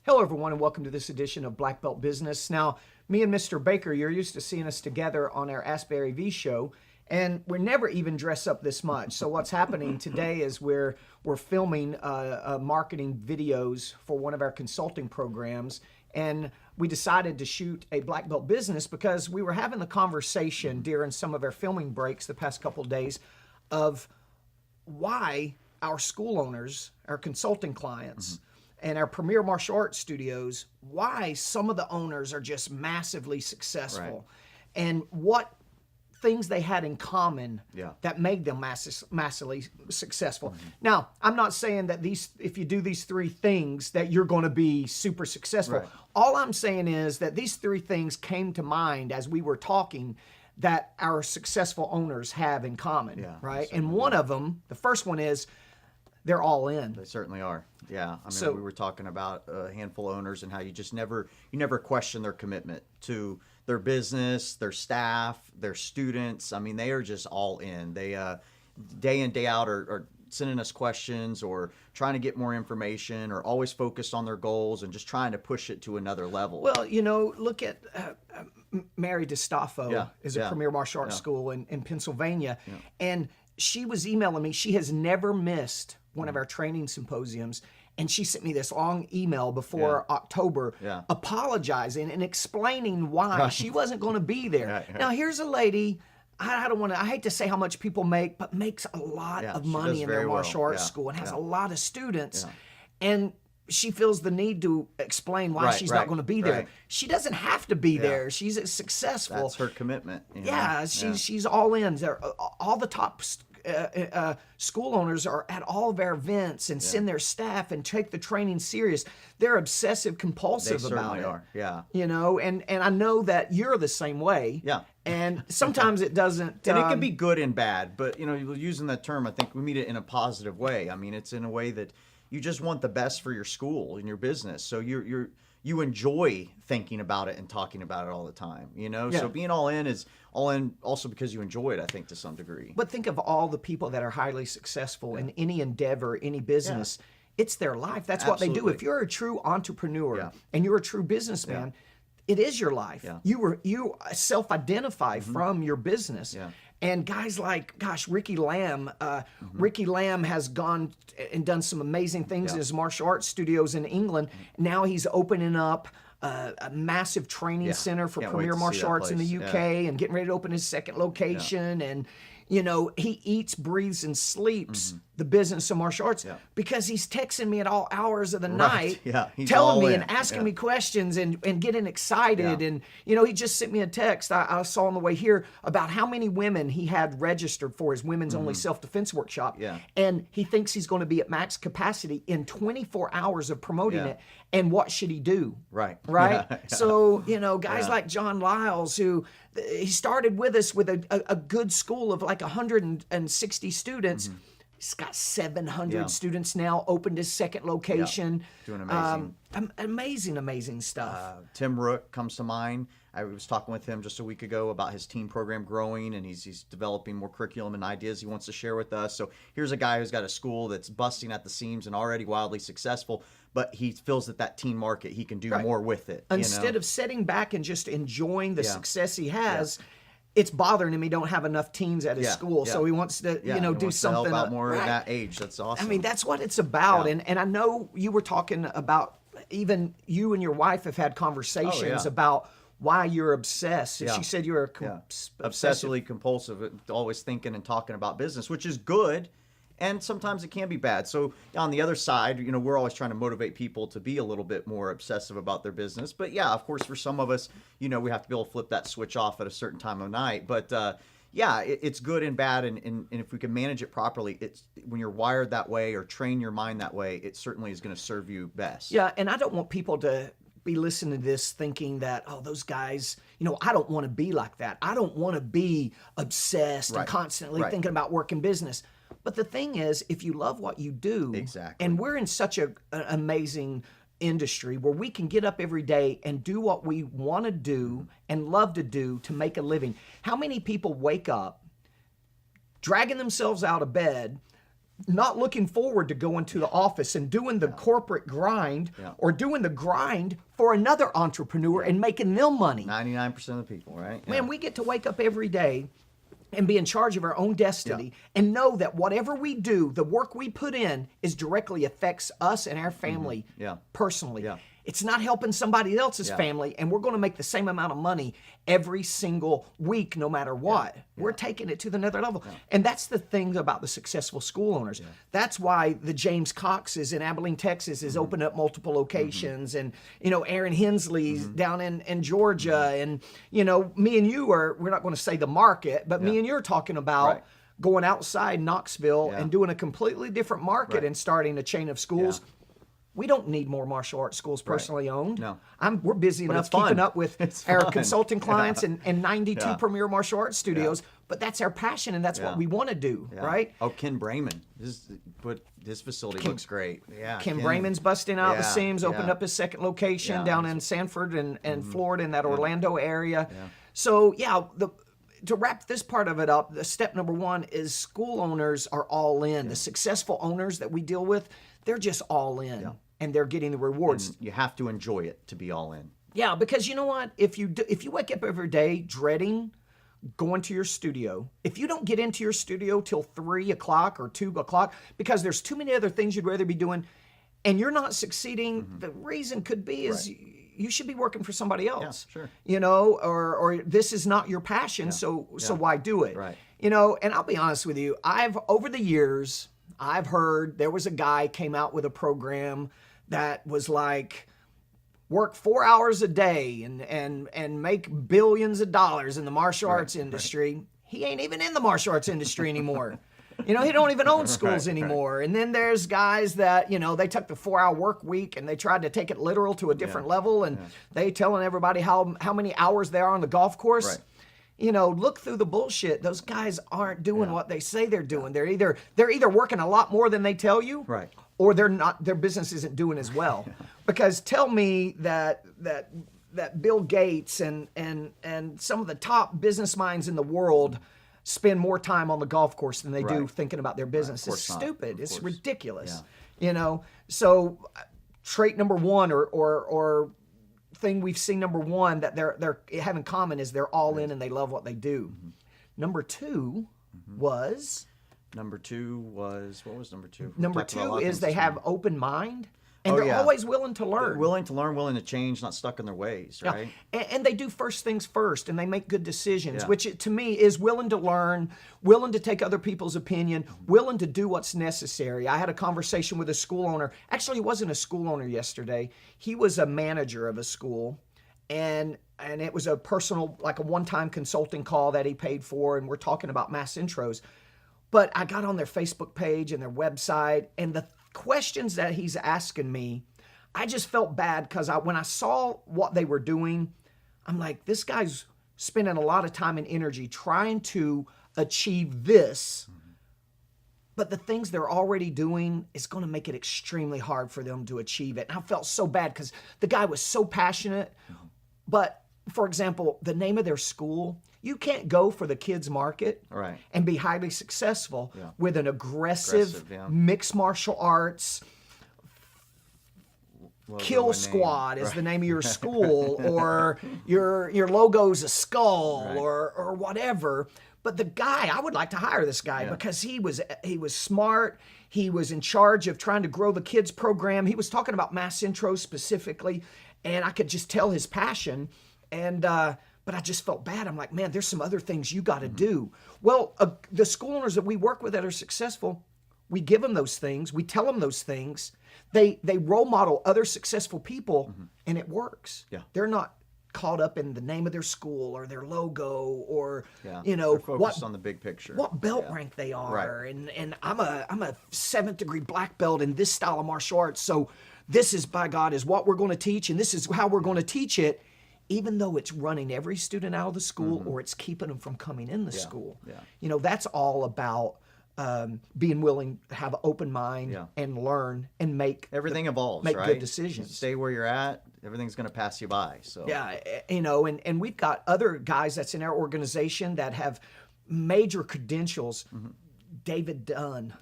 Hello, everyone, and welcome to this edition of Black Belt Business. Now, me and Mr. Baker, you're used to seeing us together on our Asbury V show, and we never even dress up this much. So what's happening today is we're filming marketing videos for one of our consulting programs, and we decided to shoot a Black Belt Business because we were having the conversation during some of our filming breaks the past couple of days of why our school owners, our consulting clients, and our premier martial arts studios, why some of the owners are just massively successful, and what things they had in common that made them massively successful. Now, I'm not saying that if you do these three things that you're going to be super successful. All I'm saying is that these three things came to mind as we were talking that our successful owners have in common, right? And one of them, the first one is, they're all in. They certainly are. Yeah. I mean, we were talking about a handful of owners and how you just never question their commitment to their business, their staff, their students. I mean, they are just all in. They day in, day out are sending us questions or trying to get more information or always focused on their goals and just trying to push it to another level. Well, look at Mary DiStaffo is a premier martial arts school in Pennsylvania. And she was emailing me. She has never missed one of our training symposiums. And she sent me this long email before October apologizing and explaining why she wasn't going to be there. Now, here's a lady, I hate to say how much people make, but makes a lot of money in their martial arts school and has a lot of students. And she feels the need to explain why she's not going to be there. She doesn't have to be there. She's successful. That's her commitment. She's all in. All the top school owners are at all of our events and send their staff and take the training serious. They're obsessive compulsive about it. They are. And I know that you're the same way. And sometimes it doesn't. And it can be good and bad, but using that term, I think we mean it in a positive way. I mean, it's in a way that you just want the best for your school and your business. So you enjoy thinking about it and talking about it all the time, So being all in is all in also because you enjoy it, I think, to some degree. But think of all the people that are highly successful in any endeavor, any business. It's their life. That's what they do. If you're a true entrepreneur and you're a true businessman, it is your life. You self-identify from your business. And guys like, Ricky Lamb. Ricky Lamb has gone and done some amazing things in his martial arts studios in England. Now he's opening up a massive training center for premier martial arts in the UK and getting ready to open his second location. And, he eats, breathes, and sleeps the business of martial arts because he's texting me at all hours of the night, telling me and asking me questions and getting excited. And, he just sent me a text I saw on the way here about how many women he had registered for his women's only self-defense workshop. And he thinks he's going to be at max capacity in 24 hours of promoting it. And what should he do? Right? So, guys like John Lyles, who he started with us with a good school of like 160 students. He's got 700 students now, opened his second location. Doing amazing. Amazing stuff. Tim Rook comes to mind. I was talking with him just a week ago about his teen program growing, and he's developing more curriculum and ideas he wants to share with us. So here's a guy who's got a school that's busting at the seams and already wildly successful, but he feels that teen market, he can do more with it. Instead of sitting back and just enjoying the success he has, it's bothering him he don't have enough teens at his school, so he wants to, do something. To help out more at that age. That's awesome. I mean, that's what it's about. And I know you were talking about, even you and your wife have had conversations about why you're obsessed. She said you're obsessively compulsive, always thinking and talking about business, which is good. And sometimes it can be bad. So on the other side, we're always trying to motivate people to be a little bit more obsessive about their business. But of course, for some of us, we have to be able to flip that switch off at a certain time of night. But it's good and bad. And if we can manage it properly, it's when you're wired that way or train your mind that way, it certainly is going to serve you best. Yeah. And I don't want people to be listening to this thinking that, those guys, I don't want to be like that. I don't want to be obsessed and constantly thinking about work and business. But the thing is, if you love what you do, and we're in such an amazing industry where we can get up every day and do what we want to do and love to do to make a living. How many people wake up dragging themselves out of bed, not looking forward to going to the office and doing the corporate grind or doing the grind for another entrepreneur and making them money. 99% of the people, right? Man, we get to wake up every day and be in charge of our own destiny and know that whatever we do, the work we put in is directly affects us and our family personally. Yeah. It's not helping somebody else's family, and we're going to make the same amount of money every single week, no matter what. We're taking it to the another level. And that's the thing about the successful school owners. That's why the James Cox's in Abilene, Texas is opening up multiple locations. And, you know, Aaron Hensley's down in Georgia. And, you know, me and you we're not going to say the market, but me and you are talking about going outside Knoxville and doing a completely different market and starting a chain of schools. We don't need more martial arts schools personally owned. No. We're busy enough keeping up with our consulting clients and 92 premier martial arts studios, but that's our passion and that's what we want to do, right? Oh, Ken Brayman. His facility looks great. Yeah. Ken Brayman's busting out the seams, opened up his second location down in Sanford and Florida in that Orlando area. So, to wrap this part of it up, the step number one is school owners are all in. The successful owners that we deal with, they're just all in, and they're getting the rewards. And you have to enjoy it to be all in. Yeah, because you know what? If you wake up every day dreading going to your studio, if you don't get into your studio till 3 o'clock or 2 o'clock because there's too many other things you'd rather be doing, and you're not succeeding, the reason could be is you should be working for somebody else. Yeah, sure. You know, or this is not your passion, so why do it? Right. You know, and I'll be honest with you, over the years, I've heard there was a guy came out with a program that was like work 4 hours a day and make billions of dollars in the martial arts industry. He ain't even in the martial arts industry anymore. You know, he don't even own schools anymore. And then there's guys that, you know, they took the 4-hour work week and they tried to take it literal to a different level, and they telling everybody how many hours they are on the golf course. Right. You know, look through the bullshit. Those guys aren't doing what they say they're doing. They're either working a lot more than they tell you, or they're not. Their business isn't doing as well. Because tell me that Bill Gates and some of the top business minds in the world spend more time on the golf course than they do thinking about their business. It's stupid. It's ridiculous. You know. So trait number one or thing we've seen, number one, that they're have in common is they're all in and they love what they do. Number two was what was number two? Number two is they have open mind. And they're always willing to learn. They're willing to learn, willing to change, not stuck in their ways, right? And they do first things first, and they make good decisions, which to me is willing to learn, willing to take other people's opinion, willing to do what's necessary. I had a conversation with a school owner. Actually, he wasn't a school owner yesterday. He was a manager of a school, and it was a personal, like a one-time consulting call that he paid for, and we're talking about mass intros. But I got on their Facebook page and their website, and the questions that he's asking me, I just felt bad because when I saw what they were doing, I'm like, this guy's spending a lot of time and energy trying to achieve this, but the things they're already doing is going to make it extremely hard for them to achieve it. And I felt so bad because the guy was so passionate. But for example, the name of their school, you can't go for the kids market and be highly successful with an aggressive mixed martial arts kill squad is the name of your school, or your logo's a skull or whatever. But the guy, I would like to hire this guy because he was smart. He was in charge of trying to grow the kids program. He was talking about mass intros specifically, and I could just tell his passion. And but I just felt bad. I'm like, man, there's some other things you got to do. Well, the school owners that we work with that are successful, we give them those things. We tell them those things. They role model other successful people, and it works. Yeah. They're not caught up in the name of their school or their logo or you know, they're focused on the big picture. What belt rank they are. And I'm a 7th degree black belt in this style of martial arts. So this is, by God, is what we're going to teach, and this is how we're going to teach it. Even though it's running every student out of the school or it's keeping them from coming in the school. Yeah. You know, that's all about being willing to have an open mind and learn and make everything evolves, make good decisions. Stay where you're at, everything's going to pass you by. So you know, and we've got other guys that's in our organization that have major credentials. David Dunn.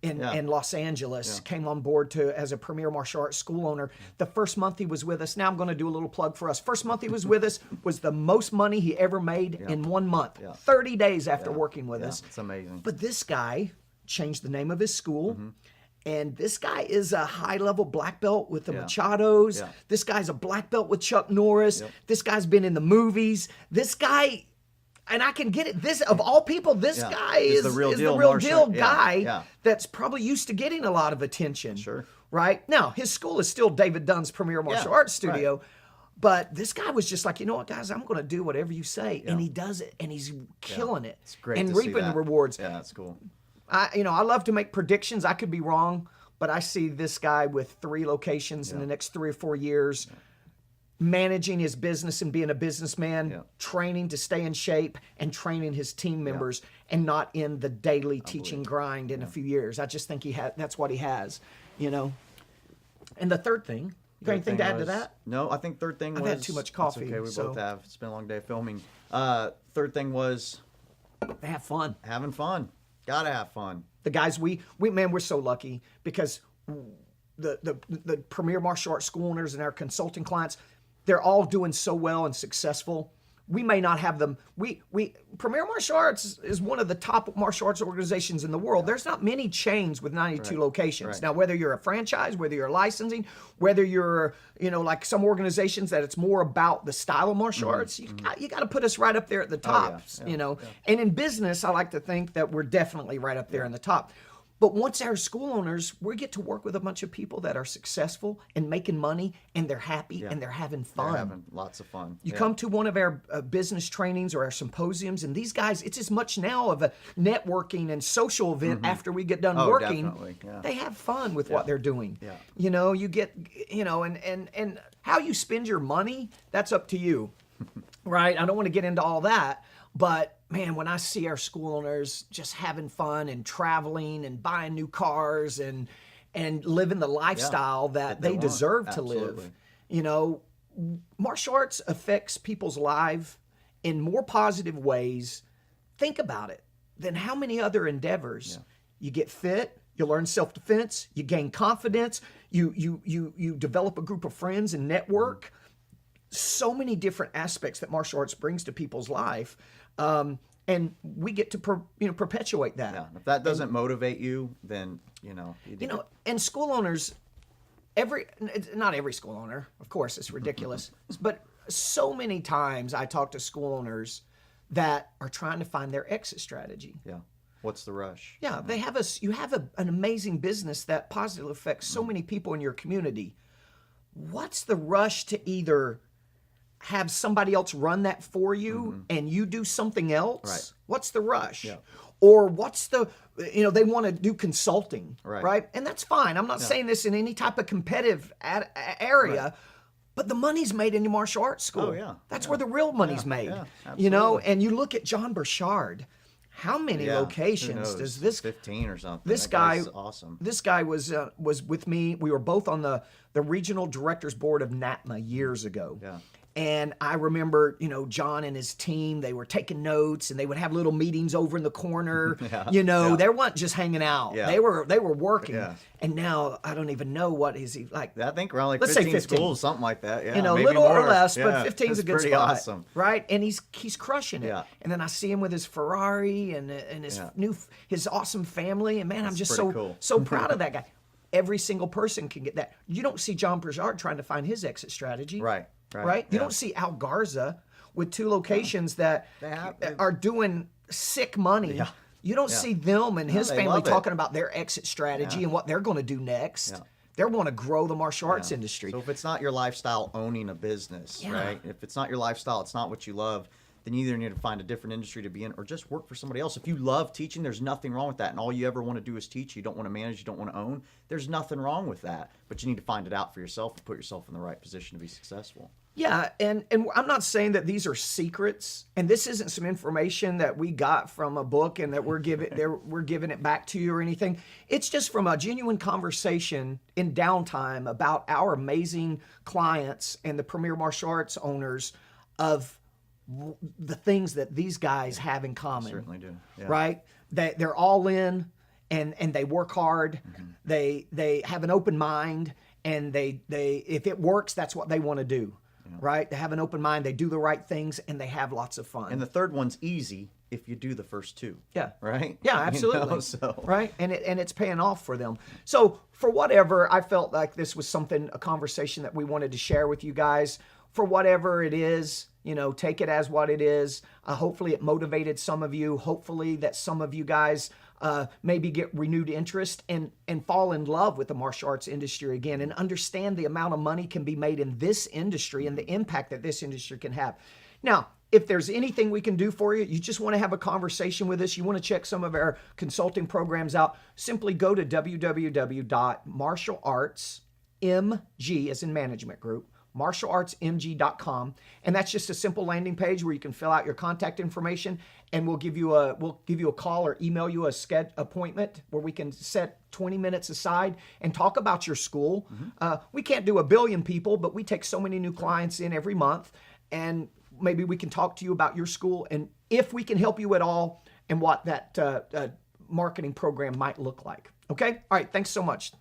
in Los Angeles, came on board as a premier martial arts school owner. The first month he was with us, now I'm going to do a little plug for us. First month he was with us was the most money he ever made in 1 month, 30 days after working with us. It's amazing. But this guy changed the name of his school. And this guy is a high-level black belt with the Machados. This guy's a black belt with Chuck Norris. This guy's been in the movies. This guy... And I can get it. This, of all people, this guy is the real deal guy that's probably used to getting a lot of attention. Sure. Right? Now, his school is still David Dunn's premier martial arts studio. Right. But this guy was just like, you know what, guys, I'm going to do whatever you say. And he does it. And he's killing it. It's great and to see reaping that. the rewards. Yeah, that's cool. I love to make predictions. I could be wrong. But I see this guy with 3 locations in the next 3 or 4 years. Managing his business and being a businessman, training to stay in shape, and training his team members, and not in the daily teaching grind in a few years. I just think that's what he has, you know. And the third thing, you got anything to add to that? No, I think third thing was... I've had too much coffee. Okay, we both have. It's been a long day of filming. Third thing was... have fun. Having fun. Gotta have fun. The guys, we're so lucky because the premier martial arts school owners and our consulting clients, they're all doing so well and successful. We may not have them. Premier Martial Arts is one of the top martial arts organizations in the world. There's not many chains with 92 locations. Right. Now, whether you're a franchise, whether you're licensing, whether you're, like some organizations that it's more about the style of martial arts, you got to put us right up there at the top, And in business, I like to think that we're definitely right up there in the top. But once our school owners, we get to work with a bunch of people that are successful and making money, and they're happy and they're having fun. They're having lots of fun. You come to one of our business trainings or our symposiums, and these guys, it's as much now of a networking and social event after we get done working. Definitely. Yeah. They have fun with what they're doing. Yeah. You get, and how you spend your money, that's up to you. Right? I don't want to get into all that. But man, when I see our school owners just having fun and traveling and buying new cars and living the lifestyle that they deserve to live, martial arts affects people's lives in more positive ways. Think about it than how many other endeavors. You get fit, you learn self-defense, you gain confidence, you develop a group of friends and network. So many different aspects that martial arts brings to people's life. And we get to perpetuate that. Yeah. If that doesn't motivate you, then and school owners, not every school owner, of course, it's ridiculous, but so many times I talk to school owners that are trying to find their exit strategy. Yeah. What's the rush? Yeah, you have an amazing business that positively affects so many people in your community. What's the rush to either have somebody else run that for you and you do something else? Right. What's the rush? Yeah. Or what's the, they want to do consulting, right? And that's fine. I'm not saying this in any type of competitive area, but the money's made in the martial arts school. Oh, yeah. That's where the real money's made, and you look at John Burchard. How many locations does this? 15 or something. This guy's awesome. This guy was with me. We were both on the regional directors board of NATMA years ago. Yeah. And I remember, John and his team, they were taking notes and they would have little meetings over in the corner. They weren't just hanging out. Yeah. They were working. Yeah. And now I don't even know what is he like. I think around like 15 schools, something like that. Yeah, maybe little more. or less, but 15 is a good spot. Awesome. Right? And he's crushing it. Yeah. And then I see him with his Ferrari and his awesome family. And man, I'm just so proud of that guy. Every single person can get that. You don't see John Burchard trying to find his exit strategy. Right? You don't see Al Garza with 2 locations that are doing sick money. Yeah. You don't see them and his family talking about their exit strategy and what they're going to do next. Yeah. They want to grow the martial arts industry. So if it's not your lifestyle owning a business, right? If it's not your lifestyle, it's not what you love, then you either need to find a different industry to be in or just work for somebody else. If you love teaching, there's nothing wrong with that. And all you ever want to do is teach. You don't want to manage. You don't want to own. There's nothing wrong with that. But you need to find it out for yourself and put yourself in the right position to be successful. Yeah, and I'm not saying that these are secrets, and this isn't some information that we got from a book and that we're giving it back to you or anything. It's just from a genuine conversation in downtime about our amazing clients and the premier martial arts owners of the things that these guys have in common. They certainly do. Yeah. Right? They're all in. and they work hard. They have an open mind, and they if it works, that's what they want to do. Right? They have an open mind, they do the right things, and they have lots of fun. And the third one's easy if you do the first two. Yeah. Right? Yeah, absolutely. So. Right? And it's paying off for them. So for whatever, I felt like this was a conversation that we wanted to share with you guys. For whatever it is, take it as what it is. Hopefully it motivated some of you. Hopefully that some of you guys maybe get renewed interest and fall in love with the martial arts industry again, and understand the amount of money can be made in this industry and the impact that this industry can have. Now, if there's anything we can do for you, you just want to have a conversation with us, you want to check some of our consulting programs out, simply go to www.martialartsmg, as in management group, martialartsmg.com, and that's just a simple landing page where you can fill out your contact information, and we'll give you a call or email you a appointment where we can set 20 minutes aside and talk about your school. We can't do 1 billion people, but we take so many new clients in every month, and maybe we can talk to you about your school and if we can help you at all, and what that marketing program might look like. Okay? All right. Thanks so much.